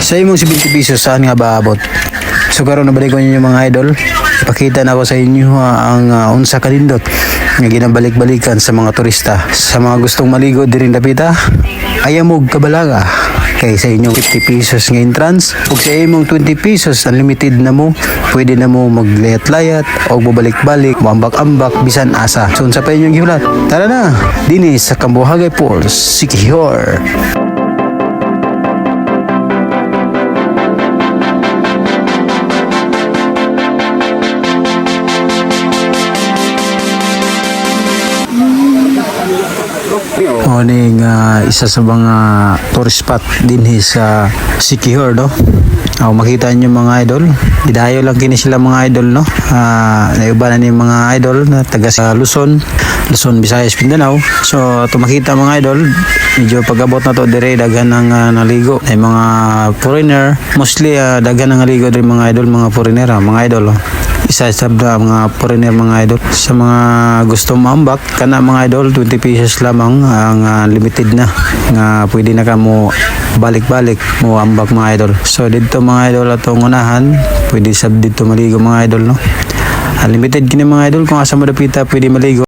Sa imong 70 pesos saan nga ba abot? So karon nabalik ko ninyo mga idol. Ipakita na ko sa inyo ang unsa kalindot nga ginabalik-balikan sa mga turista. Sa mga gustong maligo diri dapita, ayamog kabalaga kay sa inyong 50 pesos nga entrance ug sa imong 20 pesos unlimited na mo, pwede na mo maglayat-layat o bubalik-balik, mambak-ambak bisan asa. So unsa pa inyong gihulat? Tara na dinhi sa Cambohagay Falls, Siquijor. Morning, isa sa mga tourist spot din sa Siquijor, no? Makita niyo mga idol, idayo lang kini sila mga idol, no? Naiba na ni mga idol na taga sa Luzon, Visayas, Mindanao. So to makita mga idol, medyo pag-abot na to dire daghan ng naligo ay mga foreigner, mostly daghan ng naligo dire mga idol, mga foreigner, mga idol. Isa sa mga foreigner mga idol. Sa mga gusto maambak kana mga idol, 20 pesos lamang ang limited na nga pwede na ka mo balik-balik mo ambak mga idol. So dito mga idol atong unahan, pwede sab dito maligo mga idol, no? Unlimited kini mga idol, kung asa mo dapita pwede maligo.